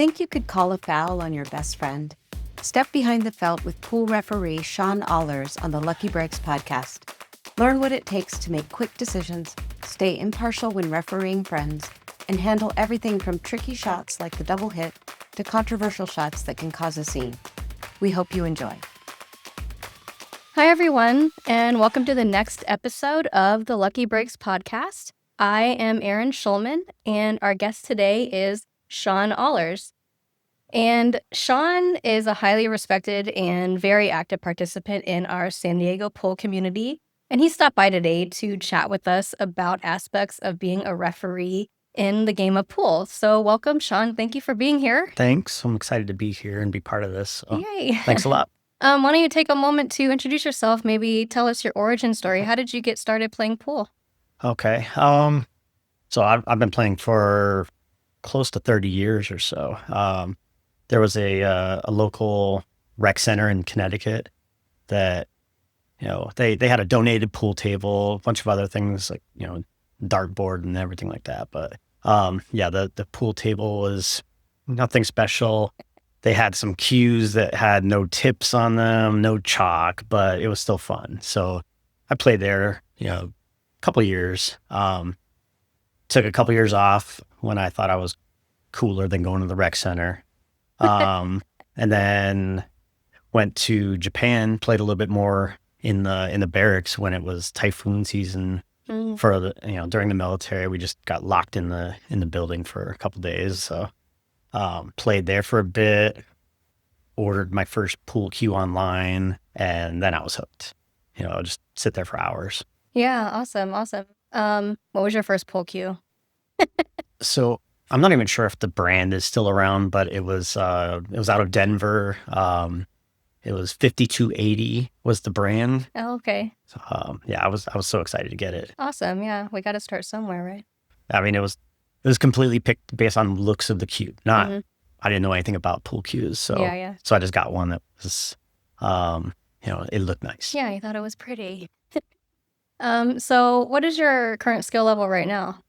Think you could call a foul on your best friend? Step behind the felt with pool referee Sean Ahlers on the Lucky Breaks podcast. Learn what it takes to make quick decisions, stay impartial when refereeing friends, and handle everything from tricky shots like the double hit to controversial shots that can cause a scene. We hope you enjoy. Hi, everyone, and welcome to the next episode of the Lucky Breaks podcast. I am Erin Shulman, and our guest today is Sean Ahlers. And Sean is a highly respected and very active participant in our San Diego pool community. And he stopped by today to chat with us about aspects of being a referee in the game of pool. So welcome, Sean. Thank you for being here. Thanks. I'm excited to be here and be part of this. So Yay. Thanks a lot. Why don't you take a moment to introduce yourself, maybe tell us your origin story. How did you get started playing pool? Okay. So I've been playing for close to 30 years or so. There was a local rec center in Connecticut that, they had a donated pool table, a bunch of other things like, dartboard and everything like that. But the pool table was nothing special. They had some cues that had no tips on them, no chalk, but it was still fun. So I played there, a couple years. Took a couple years off when I thought I was cooler than going to the rec center. And then went to Japan, played a little bit more in the barracks when it was typhoon season. For the, during the military, we just got locked in the building for a couple days. So played there for a bit, ordered my first pool cue online, and then I was hooked. Just sit there for hours. Yeah, awesome. What was your first pool cue? So I'm not even sure if the brand is still around, but it was out of Denver. It was 5280 was the brand. Oh, okay. So, I was so excited to get it. Awesome. Yeah, we got to start somewhere, right? I mean, it was completely picked based on looks of the cue. I didn't know anything about pool cues, so so I just got one that was, it looked nice. Yeah, I thought it was pretty. So what is your current skill level right now?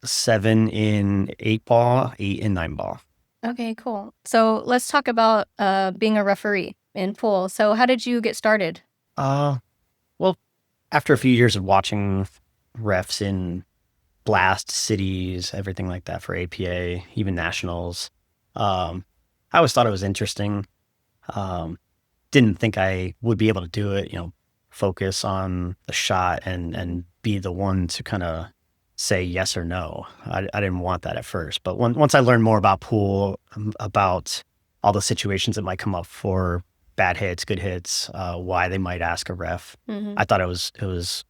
7 in 8 ball, 8 in 9 ball. Okay, cool. So let's talk about being a referee in pool. So how did you get started? Well, after a few years of watching refs in blast cities, everything like that for APA, even nationals, I always thought it was interesting. Didn't think I would be able to do it, focus on the shot and be the one to kind of say yes or no. I didn't want that at first. But once I learned more about pool, about all the situations that might come up for bad hits, good hits, why they might ask a ref, I thought it was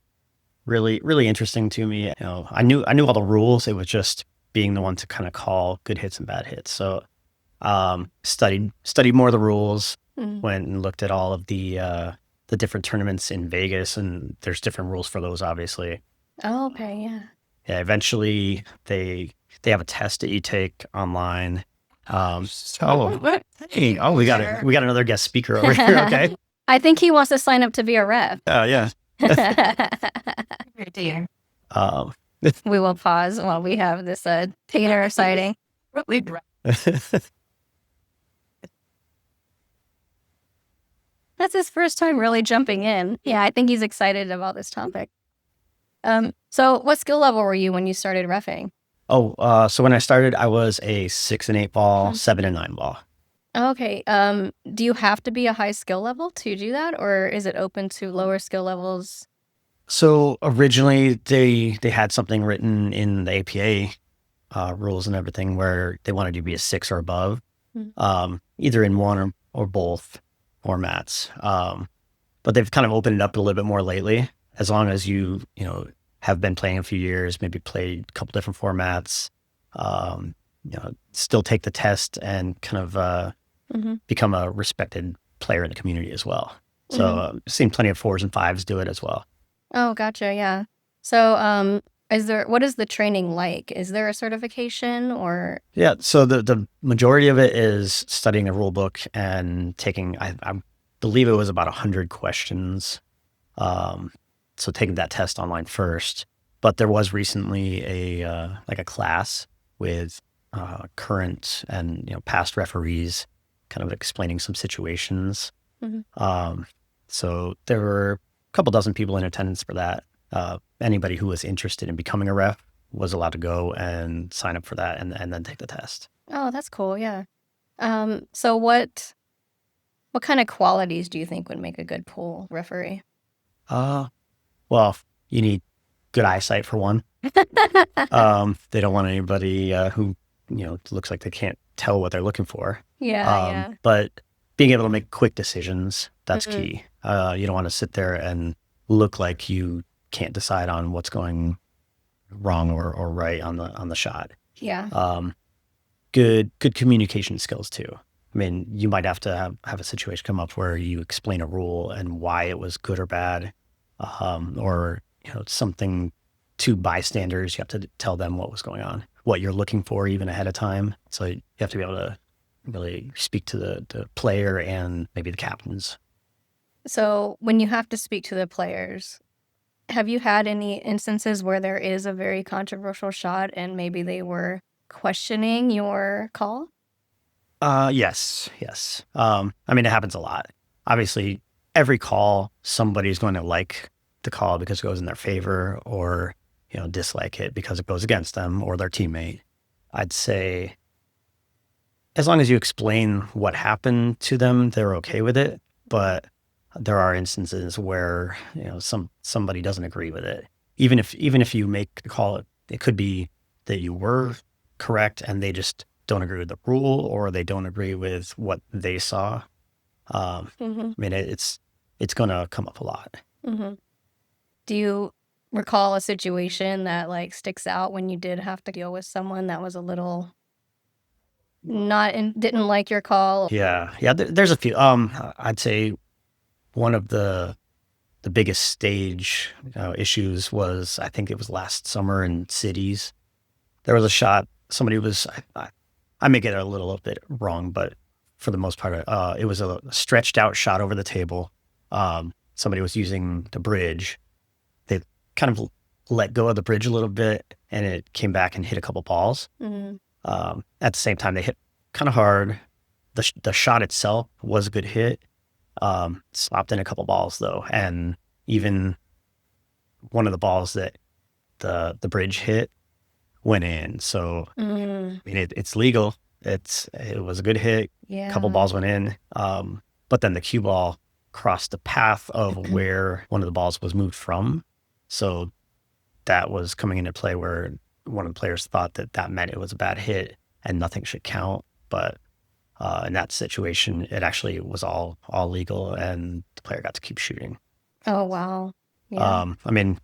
really, really interesting to me. I knew all the rules. It was just being the one to kind of call good hits and bad hits. So studied more of the rules, went and looked at all of the different tournaments in Vegas, and there's different rules for those, obviously. Oh, okay, yeah. Yeah, eventually they have a test that you take online. We got another guest speaker over here. Okay. I think he wants to sign up to be a ref. Oh yeah. Dear. We will pause while we have this Tater sighting. That's his first time really jumping in. Yeah, I think he's excited about this topic. So what skill level were you when you started reffing? So when I started, I was a 6 and 8 ball, 7 and 9 ball. Okay. Do you have to be a high skill level to do that, or is it open to lower skill levels? So originally they had something written in the APA rules and everything where they wanted you to be a 6 or above, either in one or both formats. But they've kind of opened it up a little bit more lately. As long as you have been playing a few years, maybe played a couple different formats, still take the test and kind of become a respected player in the community as well. So I've seen plenty of 4s and 5s do it as well. Oh, gotcha. Yeah. So what is the training like? Is there a certification or? Yeah. So the majority of it is studying a rule book and taking, I believe it was about 100 questions. So taking that test online first, but there was recently a class with current and past referees, kind of explaining some situations. Mm-hmm. So there were a couple dozen people in attendance for that. Anybody who was interested in becoming a ref was allowed to go and sign up for that and then take the test. Oh, that's cool. Yeah. So what kind of qualities do you think would make a good pool referee? Well, you need good eyesight for one. They don't want anybody who looks like they can't tell what they're looking for. Yeah. But being able to make quick decisions, that's Mm-hmm. key. You don't want to sit there and look like you can't decide on what's going wrong or right on the shot. Yeah. Good communication skills too. I mean, you might have to have a situation come up where you explain a rule and why it was good or bad, or something to bystanders. You have to tell them what was going on, what you're looking for even ahead of time. So you have to be able to really speak to the player and maybe the captains. So when you have to speak to the players, have you had any instances where there is a very controversial shot and maybe they were questioning your call? Yes. I mean, it happens a lot. Obviously, every call, somebody's going to like the call because it goes in their favor, or dislike it because it goes against them or their teammate. I'd say as long as you explain what happened to them, they're okay with it. But there are instances where somebody doesn't agree with it. Even if you make the call, it could be that you were correct and they just don't agree with the rule, or they don't agree with what they saw. Mm-hmm. I mean, it's going to come up a lot. Mm-hmm. Do you recall a situation that like sticks out when you did have to deal with someone that was a little didn't like your call? Yeah. There's a few. I'd say one of the biggest stage issues was, I think it was last summer in cities. There was a shot. Somebody was, I may get it a little bit wrong, but for the most part, it was a stretched out shot over the table. Somebody was using the bridge. They kind of let go of the bridge a little bit, and it came back and hit a couple balls. Mm-hmm. At the same time, they hit kind of hard. The shot itself was a good hit. Slapped in a couple balls though, and even one of the balls that the bridge hit went in. So I mean, it's legal. It was a good hit. Yeah. A couple balls went in, but then the cue ball crossed the path of where one of the balls was moved from. So that was coming into play where one of the players thought that meant it was a bad hit and nothing should count. But in that situation, it actually was all legal, and the player got to keep shooting. Oh, wow. Yeah. I mean,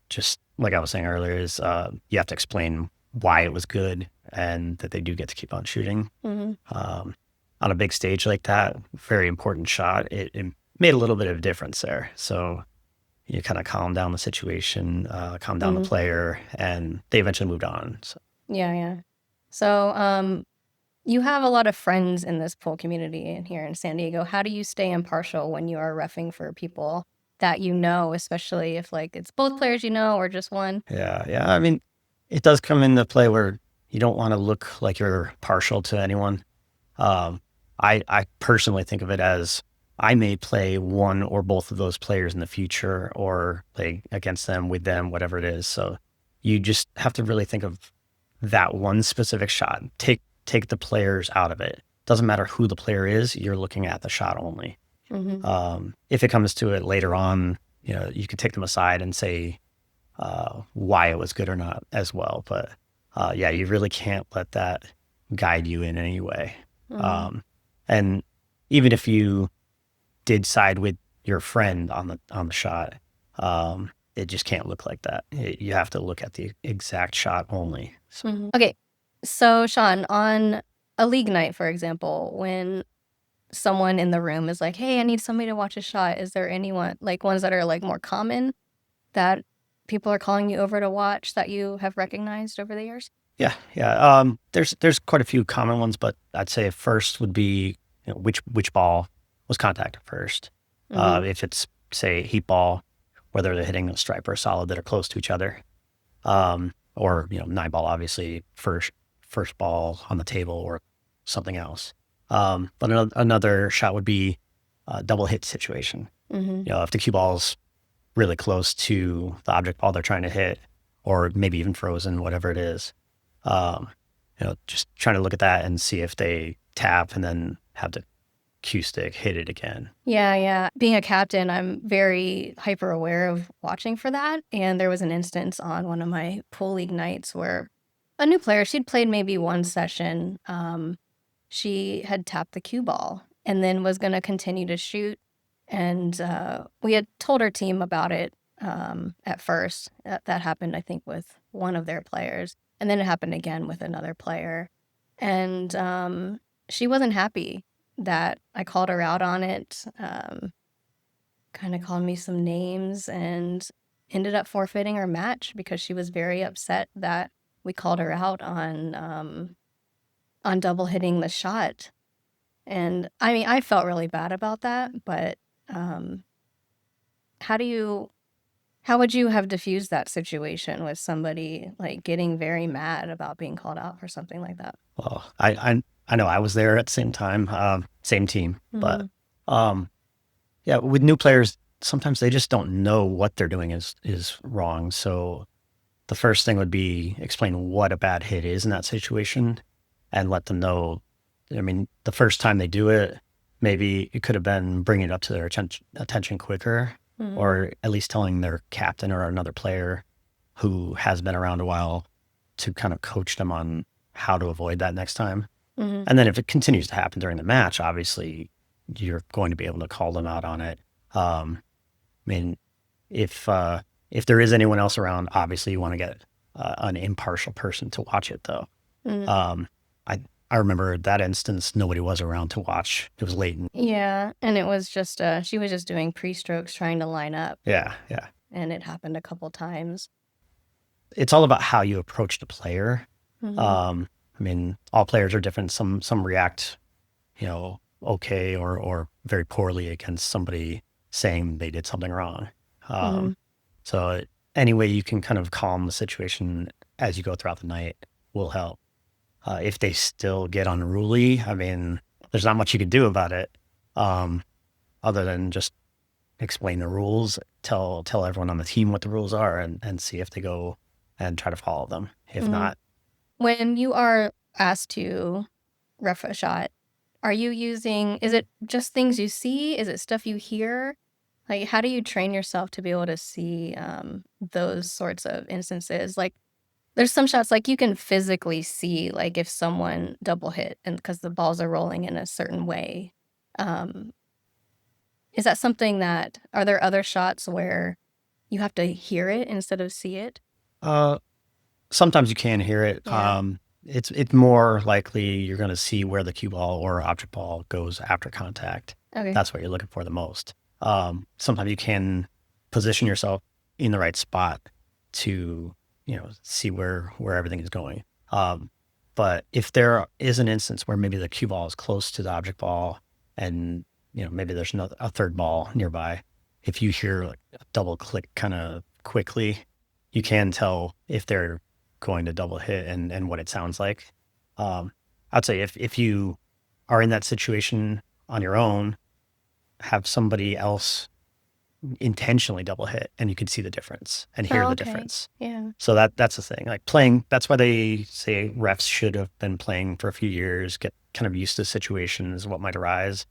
just like I was saying earlier, is you have to explain why it was good and that they do get to keep on shooting. Mm-hmm. On a big stage like that, very important shot, it made a little bit of a difference there. So you kind of calm down the situation, calm down the player, and they eventually moved on. So. Yeah. So you have a lot of friends in this pool community here in San Diego. How do you stay impartial when you are reffing for people that especially if like it's both players or just one? Yeah. I mean, it does come into play where you don't want to look like you're partial to anyone. I personally think of it as I may play one or both of those players in the future, or play against them, with them, whatever it is. So you just have to really think of that one specific shot. Take the players out of it. Doesn't matter who the player is, you're looking at the shot only. Mm-hmm. If it comes to it later on, you could take them aside and say why it was good or not as well. But you really can't let that guide you in any way. Mm-hmm. And even if you did side with your friend on the shot, it just can't look like that. You have to look at the exact shot only. So. Mm-hmm. Okay. So, Sean, on a league night, for example, when someone in the room is like, hey, I need somebody to watch a shot, is there anyone, like ones that are like more common that people are calling you over to watch that you have recognized over the years? Yeah. There's quite a few common ones, but I'd say first would be which ball was contacted first. Mm-hmm. If it's, say, heat ball, whether they're hitting a stripe or a solid that are close to each other, or 9 ball, obviously first ball on the table or something else. But another shot would be a double hit situation. Mm-hmm. If the cue ball's really close to the object ball they're trying to hit, or maybe even frozen, whatever it is, just trying to look at that and see if they tap and then have the cue stick hit it again. Yeah. Being a captain, I'm very hyper aware of watching for that. And there was an instance on one of my pool league nights where a new player, she'd played maybe one session. She had tapped the cue ball and then was going to continue to shoot. And we had told our team about it at first. That happened, I think, with one of their players. And then it happened again with another player. And she wasn't happy that I called her out on it, kind of called me some names, and ended up forfeiting her match because she was very upset that we called her out on double hitting the shot. And I mean, I felt really bad about that, but how would you have diffused that situation with somebody like getting very mad about being called out for something like that? Well, I know I was there at the same time, same team, but yeah, with new players, sometimes they just don't know what they're doing is wrong. So the first thing would be explain what a bad hit is in that situation and let them know. I mean, the first time they do it, maybe it could have been bringing it up to their attention quicker, or at least telling their captain or another player who has been around a while to kind of coach them on how to avoid that next time. And then if it continues to happen during the match, obviously you're going to be able to call them out on it. I mean, if there is anyone else around, obviously you want to get an impartial person to watch it, though. I remember that instance, nobody was around to watch. It was late. Yeah, and it was just she was just doing pre-strokes trying to line up. Yeah. And it happened a couple times. It's all about how you approach the player. I mean, all players are different. Some react, okay or very poorly against somebody saying they did something wrong. So any way you can kind of calm the situation as you go throughout the night will help. If they still get unruly, I mean, there's not much you can do about it, other than just explain the rules, tell everyone on the team what the rules are, and see if they go and try to follow them. If not, when you are asked to ref a shot, are you using? Is it just things you see? Is it stuff you hear? Like, how do you train yourself to be able to see those sorts of instances? Like, there's some shots like you can physically see, like if someone double hit, and because the balls are rolling in a certain way. Is that something that, are there other shots where you have to hear it instead of see it? Sometimes you can hear it. Yeah. It's more likely you're going to see where the cue ball or object ball goes after contact. Okay. That's what you're looking for the most. Sometimes you can position yourself in the right spot to see where everything is going. But if there is an instance where maybe the cue ball is close to the object ball and maybe there's a third ball nearby, if you hear like a double click kind of quickly, you can tell if they're going to double hit and what it sounds like. I'd say if you are in that situation on your own, have somebody else intentionally double hit and you can see the difference and hear the difference. Yeah. So that's the thing. Like playing, that's why they say refs should have been playing for a few years, get kind of used to situations, what might arise,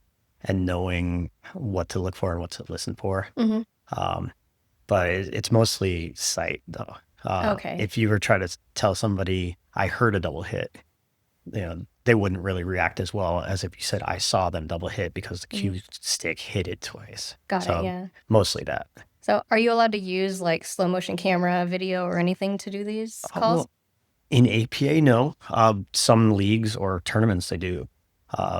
and knowing what to look for and what to listen for. But it's mostly sight, though. Okay. If you were trying to tell somebody, I heard a double hit, they wouldn't really react as well as if you said, I saw them double hit because the cue stick hit it twice. Got it, yeah. Mostly that. So are you allowed to use like slow motion camera, video, or anything to do these calls? Well, in APA, no. Some leagues or tournaments, they do.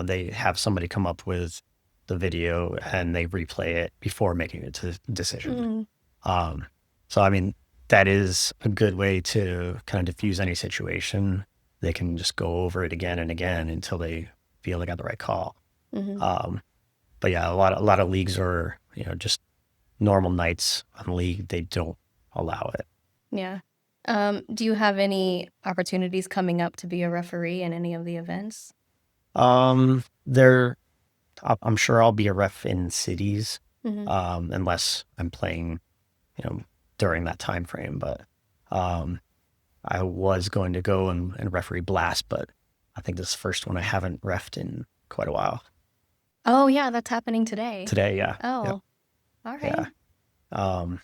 They have somebody come up with the video and they replay it before making it to decision. So, I mean, that is a good way to kind of diffuse any situation. They can just go over it again and again until they feel they got the right call. But yeah, a lot of leagues are, just normal nights on league, they don't allow it. Yeah. Do you have any opportunities coming up to be a referee in any of the events? There, I'm sure I'll be a ref in cities, Hmm. unless I'm playing, during that time frame. But um, I was going to go and referee Blast, but I think this is the first one I haven't refed in quite a while. Oh, yeah, that's happening today. Today, yeah. Oh, Yep. all right. Yeah.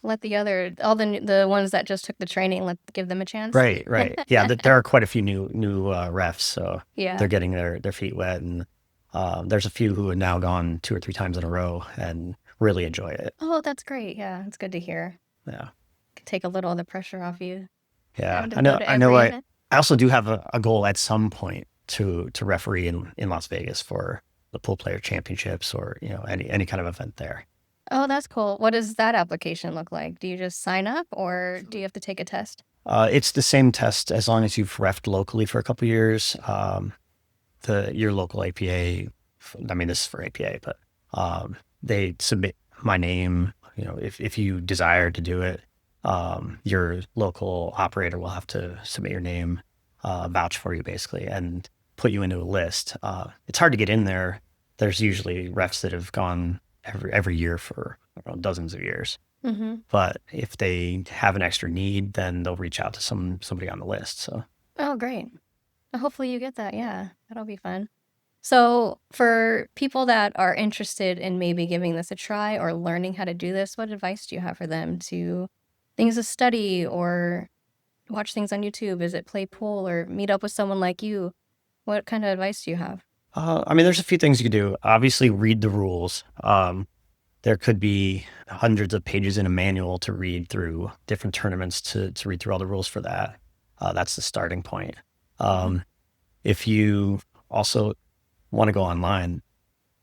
Let all the ones that just took the training, give them a chance. Right. Yeah, there are quite a few new refs, so Yeah. they're getting their feet wet, and there's a few who have now gone 2 or 3 times in a row and really enjoy it. Oh, that's great. Yeah, it's good to hear. Yeah. Could take a little of the pressure off you. Yeah. Having to go to every event. I also do have a goal at some point to referee in Las Vegas for the pool player championships, or any kind of event there. Oh, that's cool. What does that application look like? Do you just sign up, or do you have to take a test? It's the same test as long as you've refed locally for a couple of years. Your local APA, I mean, this is for APA, but they submit my name. If you desire to do it, your local operator will have to submit your name, vouch for you basically, and put you into a list. It's hard to get in there. There's usually refs that have gone every year for dozens of years. Mm-hmm. But if they have an extra need, then they'll reach out to somebody on the list. So. Oh, great. Hopefully you get that. Yeah, that'll be fun. So for people that are interested in maybe giving this a try or learning how to do this, what advice do you have for them to things to study or watch things on YouTube? Is it play pool or meet up with someone like you? What kind of advice do you have? I mean, there's a few things you can do. Obviously, read the rules. There could be hundreds of pages in a manual to read through different tournaments to read through all the rules for that. That's the starting point. If you also want to go online,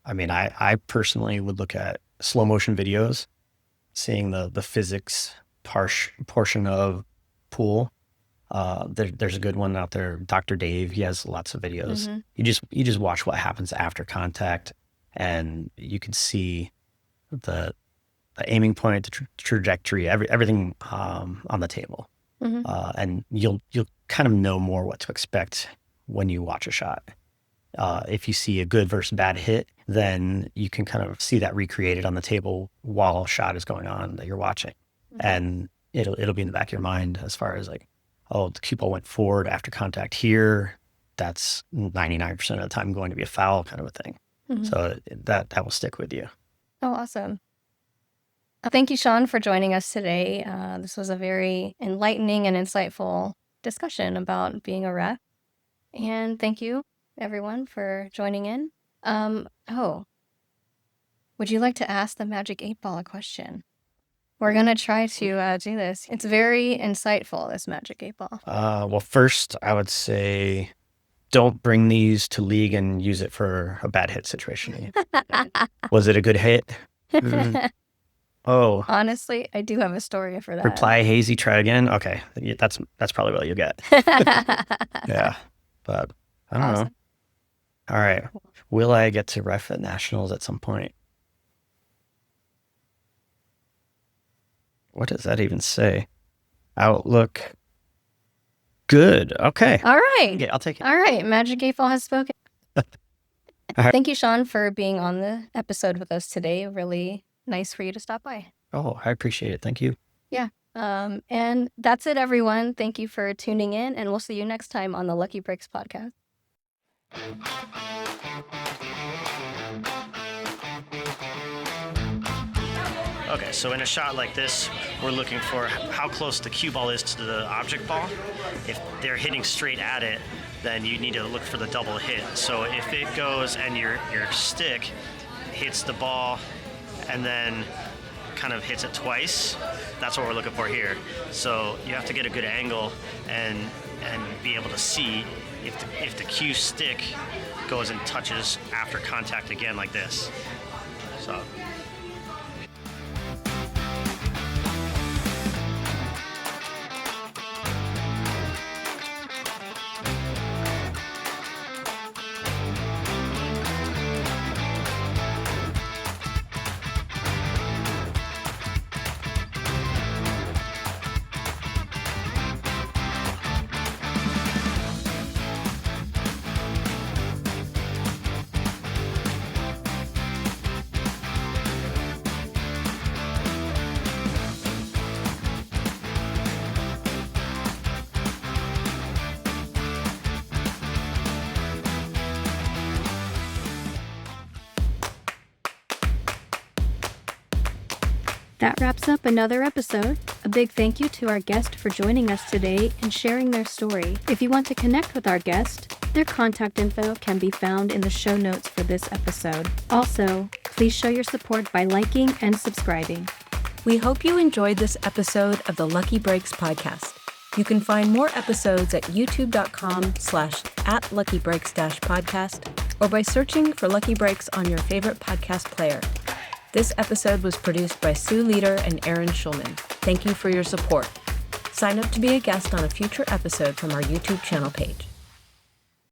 I mean, I personally would look at slow motion videos, seeing the physics portion of pool. There's a good one out there, Dr. Dave. He has lots of videos. Mm-hmm. You just watch what happens after contact, and you can see the aiming point, the trajectory, everything on the table, Mm-hmm. and you'll kind of know more what to expect when you watch a shot. If you see a good versus bad hit, then you can kind of see that recreated on the table while a shot is going on that you're watching, and it'll be in the back of your mind as far as like, oh, the cue ball went forward after contact here. That's 99% of the time going to be a foul, kind of a thing. Mm-hmm. So that will stick with you. Oh, awesome. Thank you, Sean, for joining us today. This was a very enlightening and insightful discussion about being a ref. And thank you, everyone, for joining in. Would you like to ask the Magic 8 Ball a question? We're going to try to do this. It's very insightful, this Magic 8 Ball. Well, first, I would say don't bring these to league and use it for a bad hit situation. Was it a good hit? Oh. Honestly, I do have a story for that. Reply hazy, try again. Okay, that's probably what you'll get. Yeah, but I don't know. All right, will I get to ref at nationals at some point? What does that even say? Outlook. Good. Okay. All right. Yeah, I'll take it. All right. Magic 8 Ball has spoken. Right. Thank you, Sean, for being on the episode with us today. Really nice for you to stop by. Oh, I appreciate it. Thank you. Yeah. And that's it, everyone. Thank you for tuning in, and we'll see you next time on the Lucky Breaks podcast. Okay, so in a shot like this, we're looking for how close the cue ball is to the object ball. If they're hitting straight at it, then you need to look for the double hit. So if it goes and your stick hits the ball and then kind of hits it twice, that's what we're looking for here. So you have to get a good angle and be able to see if the cue stick goes and touches after contact again like this. So. That wraps up another episode. A big thank you to our guest for joining us today and sharing their story. If you want to connect with our guest, their contact info can be found in the show notes for this episode. Also, please show your support by liking and subscribing. We hope you enjoyed this episode of the Lucky Breaks podcast. You can find more episodes at youtube.com/@luckybreaks-podcast or by searching for Lucky Breaks on your favorite podcast player. This episode was produced by Sue Leader and Erin Shulman. Thank you for your support. Sign up to be a guest on a future episode from our YouTube channel page.